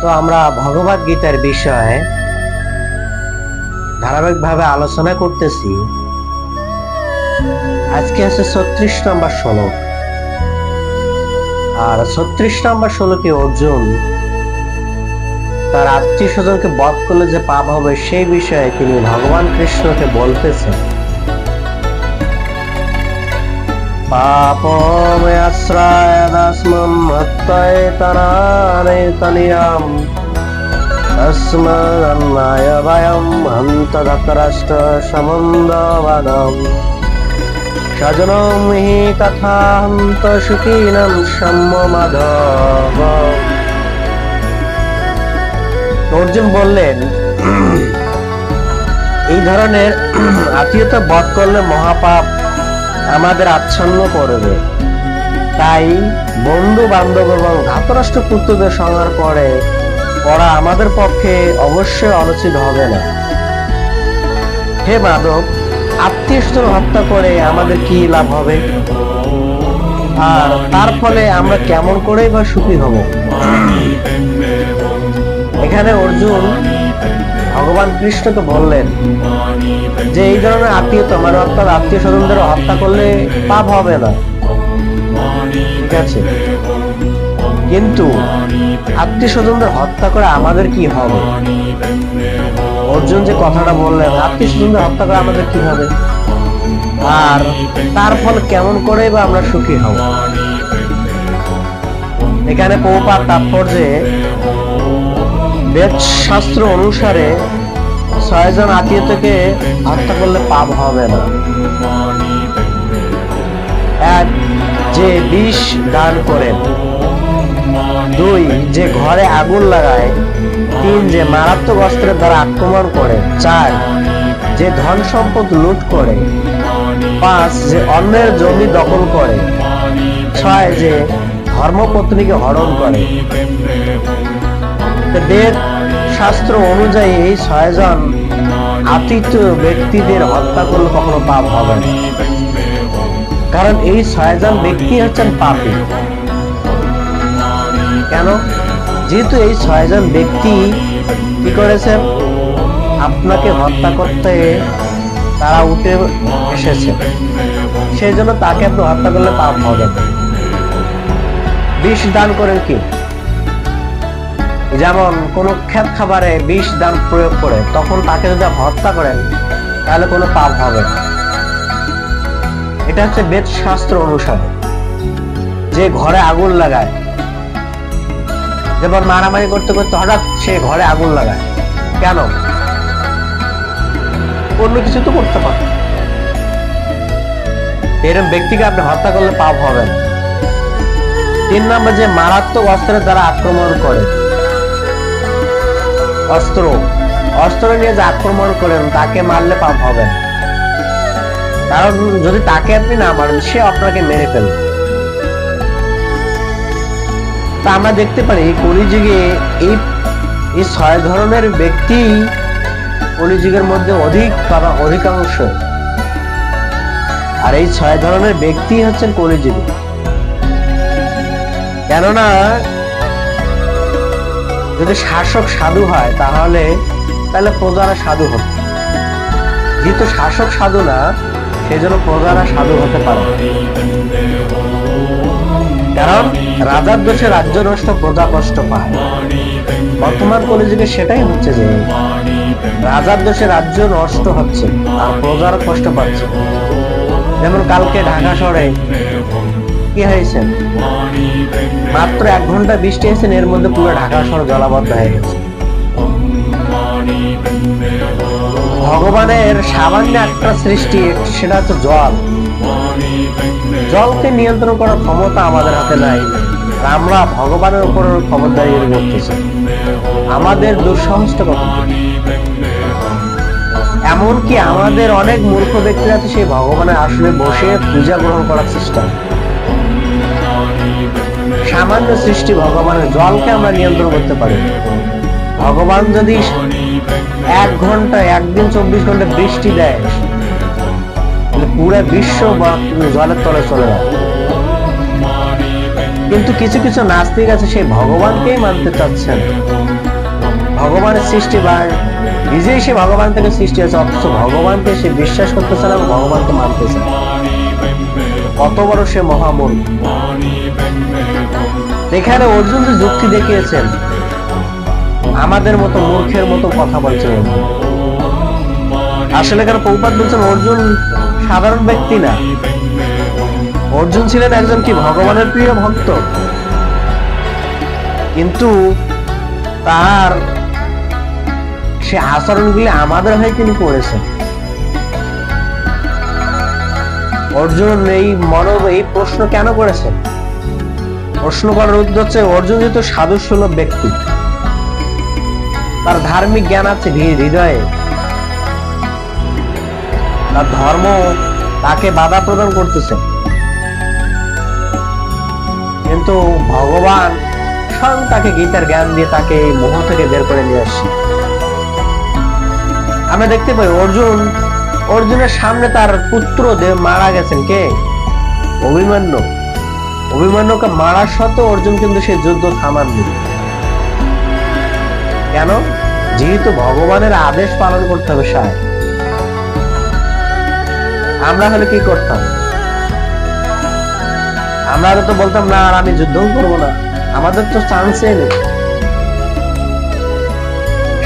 তো আমরা ভগবদ গীতার বিষয়ে ধারাবাহিকভাবে আলোচনা করতেছি। আজকে আছে 36 নম্বর শ্লোক। আর 36 নম্বর শ্লোকে অর্জুন তার আত্মীয় স্বজনকে বধ করলে যে পাপ হবে সেই বিষয়ে তিনি ভগবান কৃষ্ণকে বলতেছেন। পাপময়াশ্রয়াদাস্মম হত্যৈতনানেতনিয়াম তস্মাদন্নায় ভয়ম হন্তদতরাষ্ট্র সমন্দবনম স্বজনম হি তথা হন্ত সুখীনম সম্মাধব। অর্জুন বললেন, এই ধরনের আত্মীয়তা বধ করলে মহাপাপ আমাদের আচ্ছন্ন করবে। তাই বন্ধু বান্ধব এবং ধাতরাষ্ট্র পুত্রদের সংহার করা আমাদের পক্ষে অবশ্যই অনুচিত হবে না। হে মাধব, আত্মীয় স্বজন হত্যা করে আমাদের কি লাভ হবে, আর তার ফলে আমরা কেমন করেই বা সুখী হব? এখানে অর্জুন ভগবান কৃষ্ণকে বললেন যে এই ধরনের আত্মীয়তা মানে অর্থাৎ আত্মীয় স্বজনদের হত্যা করলে পাপ হবে না, ঠিক আছে, কিন্তু আত্মীয় স্বজনদের হত্যা করে আমাদের কি হবে? অর্জুন যে কথাটা বললেন আত্মীয় স্বজনদের হত্যা করে আমাদের কি হবে, আর তার ফল কেমন করে বা আমরা সুখী হব? এখানে প্রভুপাদ তাৎপর্যে বেদ শাস্ত্র অনুসারে 6 জন আত্মীয়কে হত্যা করলে পাপ হবে না। 1 যে বিষ দান করেন, 2 যে ঘরে আগুন লাগায়, 3 যে মারাত্মক অস্ত্রের দ্বারা আক্রমণ করে, 4 যে ধন সম্পদ লুট করে, 5 যে অন্যের জমি দখল করে, 6 যে ধর্মপত্নীকে হরণ করে। বেদ শাস্ত্র অনুযায়ী এই 6 জন আতিথ্য ব্যক্তিদের হত্যা করলে কখনো পাপ হবে না, কারণ এই 6 জন ব্যক্তি হচ্ছেন পাপী। কেন? যেহেতু এই 6 জন ব্যক্তি কি করেছেন, আপনাকে হত্যা করতে তারা উঠে এসেছে, সেই জন্য তাকে আপনি হত্যা করলে পাপ হবে না। বিষ দান করেন কি, যেমন কোন খেত খাবারে বিষ দান প্রয়োগ করে তখন তাকে যদি হত্যা করেন তাহলে কোনো পাপ হবে না। এটা হচ্ছে বেদ শাস্ত্র অনুসারে। যে ঘরে আগুন লাগায়, যেমন মারামারি করতে করতে হঠাৎ সে ঘরে আগুন লাগায়, কেন? অন্য কিছু তো করতে পারে, এরকম ব্যক্তিকে আপনি হত্যা করলে পাপ হবে না। 3 নম্বর যে মারাত্মক অস্ত্রের দ্বারা আক্রমণ করে, অস্ত্র নিয়ে যে আক্রমণ করেন তাকে মারলে পাপ হবে না, কারণ যদি তাকে আপনি না মারেন সে আপনাকে মেরে ফেলবে। তা আমরা দেখতে পারি কলিযুগে এই 6 ধরনের ব্যক্তি কলিযুগের মধ্যে অধিকাংশ, আর এই 6 ধরনের ব্যক্তি হচ্ছেন কলিযুগে। কেননা যদি শাসক সাধু হয় তাহলে প্রজারা সাধু হতো, যেহেতু শাসক সাধু না সেজন্য প্রজারা সাধু হতে পারে। কারণ রাজার দোষে রাজ্য নষ্ট, প্রজা কষ্ট পায়। বর্তমান কলিযুগে সেটাই হচ্ছে যে রাজার দোষে রাজ্য নষ্ট হচ্ছে আর প্রজারা কষ্ট পাচ্ছে। যেমন কালকে ঢাকা শহরে কি হয়েছে, মাত্র 1 ঘন্টা বৃষ্টি হয়েছে, এর মধ্যে পুরো ঢাকা শহর জলাবদ্ধ হয়ে গেছে। ভগবানের সামান্য একটা সৃষ্টি, সেটা হচ্ছে জল। জলকে নিয়ন্ত্রণ করার ক্ষমতা আমাদের হাতে নাই, আমরা ভগবানের উপর ক্ষমতাদারি করতেছি। আমাদের দুঃসাহসটা কত! এমনকি আমাদের অনেক মূর্খ ব্যক্তিরা তো সেই ভগবানের আসলে বসে পূজা গ্রহণ করার চেষ্টা। সামান্য সৃষ্টি ভগবানের জলকে আমরা নিয়ন্ত্রণ করতে পারি। ভগবান যদি 1 ঘন্টা, 1 দিন 24 ঘন্টা বৃষ্টি দেয়, পুরো বিশ্ব জলের তলে চলে যায়। কিন্তু কিছু কিছু নাস্তিক আছে সেই ভগবানকেই মানতে চাচ্ছেন। ভগবানের সৃষ্টি বা নিজেই সে ভগবান থেকে সৃষ্টি আছে, অথচ ভগবানকে সে বিশ্বাস করতেছে না, ভগবানকে মানতেছে। কত বড় সে মহামূর্খ। এখানে অর্জুন যে যুক্তি দেখিয়েছেন, আমাদের মতো মূর্খের মতো কথা বলছেন। আসলে এখানে প্রভুপাদ বলছেন অর্জুন সাধারণ ব্যক্তি না, অর্জুন ছিলেন একজন কি ভগবানের প্রিয় ভক্ত। কিন্তু তার সে আচরণগুলি আমাদের হয়ে তিনি করেছেন। অর্জুন এই প্রশ্ন কেন করেছেন? প্রশ্ন করার উদ্দেশ্য হচ্ছে অর্জুন যেহেতু সাধু সুলভ ব্যক্তি, তার ধার্মিক জ্ঞান আছে হৃদয়ে, তার ধর্ম তাকে বাধা প্রদান করতেছে, কিন্তু ভগবান স্বয়ং তাকে গীতার জ্ঞান দিয়ে তাকে এই মোহ থেকে বের করে নিয়ে আসছে। আমরা দেখতে পাই অর্জুনের সামনে তার পুত্র মারা গেছেন। কে? অভিমন্যু। অভিমন্যুকে মারার সত্ত্বেও অর্জুন কিন্তু সে যুদ্ধ থামাননি। কেন? যেহেতু ভগবানের আদেশ পালন করতে হবে। আমরা হলে কি করতাম? আমরা তো বলতাম না, আর আমি যুদ্ধও করবো না, আমাদের তো চান্সই নেই।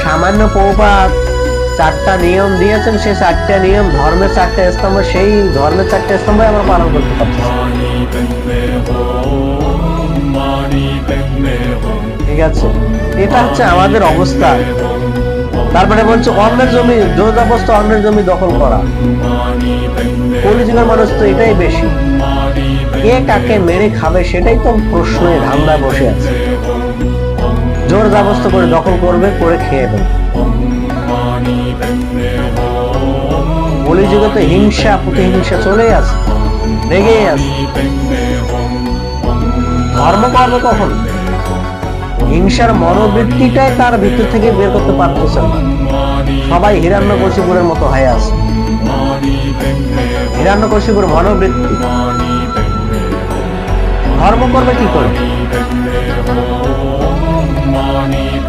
সামান্য প্রভুপাদ 4টা নিয়ম দিয়েছেন, সেই 4টা নিয়ম ধর্মের 4টা স্তম্ভ, সেই ধর্মের 4টা স্তম্ভ আমরা পালন করতে পারছি। ঠিক আছে, এটা হচ্ছে আমাদের অবস্থা। তারপরে বলছে অন্যের জমি জোরজবরদস্ত অন্যের জমি দখল করা। কলিযুগের মানুষ তো এটাই বেশি, কে কাকে মেরে খাবে সেটাই তো প্রশ্নে ধান্দায় বসে আছে। জোর জবরদস্ত করে দখল করবে, করে খেয়ে দেবে। কলিযুগে তো হিংসা প্রতিহিংসা চলেই আছে, লেগেই আছে। ধর্ম করবে কখন? হিংসার মনোবৃত্তিটাই তার ভিতর থেকে বের করতে পারতেছেন না। সবাই হিরণ্যকশিপুরের মতো হয়ে আছে। হিরণ্যকশিপুর মনোবৃত্তি। ধর্ম করবে কি করে?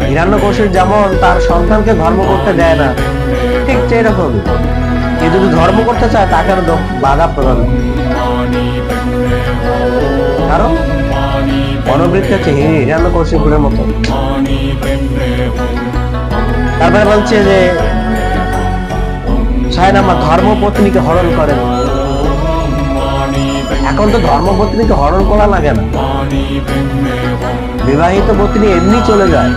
হিরণ্যকশির যেমন তার সন্তানকে ধর্ম করতে দেয় না, ঠিক সেরকমই কেউ যদি ধর্ম করতে চায় তাকে বাধা প্রদান, কারণ মনোবৃত্তি হচ্ছে হিরণ্যকশিপুরের মতো। তারপরে বলছে যে 6 নাম্বার ধর্মপত্নীকে হরণ করেন। এখন তো ধর্মপত্নীকে হরণ করা লাগে না, বিবাহিত পত্নী এমনি চলে যায়।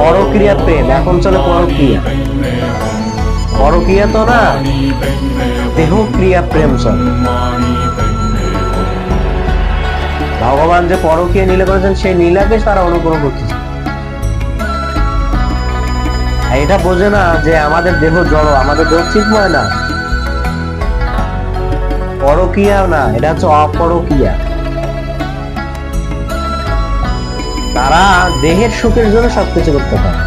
পরক্রিয়া প্রেম, এখন চলে পরক্রিয়া। পরক্রিয়া তো না, দেহক্রিয়া প্রেম চলে। ভগবান যে পরক্রিয়া নীলা করেছেন, সেই নীলাকে তারা অনুগ্রহ করতেছে। এটা বোঝে না যে আমাদের দেহ জড়, আমাদের দেহ চিন্ময় না, পরক্রিয়া না, এটা হচ্ছে অপরক্রিয়া। তারা দেহের সুখের জন্য সবকিছু করতে পারে।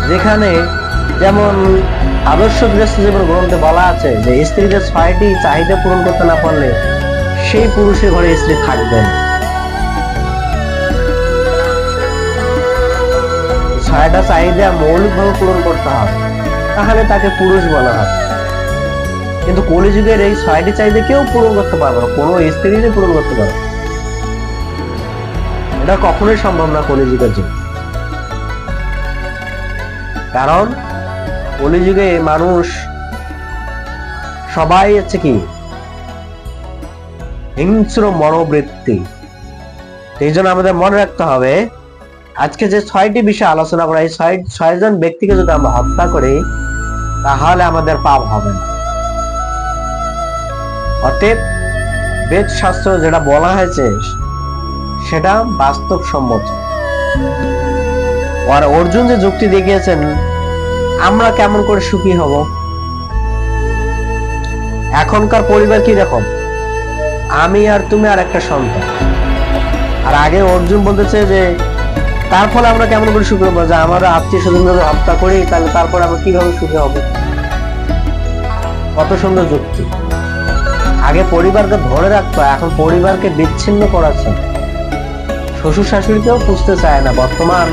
যেখানে যেমন আদর্শ গৃহস্থ জীবন গ্রন্থে বলা আছে যে স্ত্রীদের 6টি চাহিদা পূরণ করতে না পারলে সেই পুরুষের ঘরে স্ত্রী থাকবে না। 6টা চাহিদা মৌলিকভাবে পূরণ করতে হবে, তাহলে তাকে পুরুষ বলা হবে। কিন্তু কলিযুগের এই 6টি চাহিদা কেউ পূরণ করতে পারবে না, কোনো স্ত্রী পূরণ করতে পারবে। এটা কখনোই সম্ভব না কলিযুগের জন্য। কারণ কলিযুগে মানুষ সবাই হচ্ছে কি হিংস্র মনোবৃত্তি। এই জন্য আমাদের মনে রাখতে হবে, আজকে যে 6টি বিষয় আলোচনা করা, এই 6 জন ব্যক্তিকে যদি আমরা হত্যা করি তাহলে আমাদের পাপ হবে না। অতএব বেদ শাস্ত্র যেটা বলা হয়েছে সেটা বাস্তবসম্মত। আর অর্জুন যে যুক্তি দেখিয়েছেন, আমরা কেমন করে সুখী হব? এখনকার পরিবার কি রকম? আমি আর তুমি আর একটা সন্তান। আর আগে অর্জুন বলতেছে যে তার ফলে আমরা কেমন করে সুখী হবো, যে আমরা আত্মীয় স্বজনদের হত্যা করি, তাহলে তারপরে আমরা কিভাবে সুখী হব? কত সুন্দর যুক্তি। আগে পরিবারকে ধরে রাখতো, এখন পরিবারকে বিচ্ছিন্ন করাচ্ছে। শ্বশুর শাশুড়িকেও খুঁজতে চায় না বর্তমান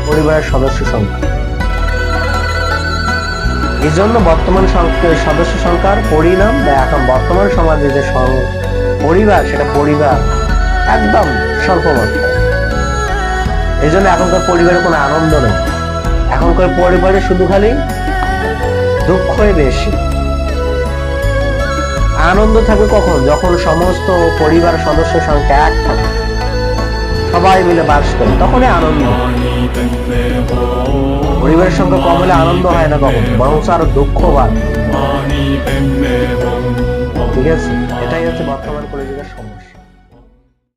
পরিবারের সদস্য সংখ্যা। এই জন্য বর্তমান সদস্য সংখ্যার পরিণাম বা এখন বর্তমান সমাজে যে পরিবার, সেটা পরিবার একদম স্বল্প মাত্রা। এই জন্য এখনকার পরিবারে কোনো আনন্দ নেই। এখনকার পরিবারে শুধু খালি দুঃখই বেশি। আনন্দ থাকবে কখন? যখন সমস্ত পরিবার সদস্য সংখ্যা এক থাকে, সবাই মিলে বাস করে, তখনই আনন্দ। পরিবারের সংখ্যা কম হলে আনন্দ হয় না কখন, বরং আরো দুঃখ বাড়ে। ঠিক আছে, এটাই হচ্ছে বর্তমান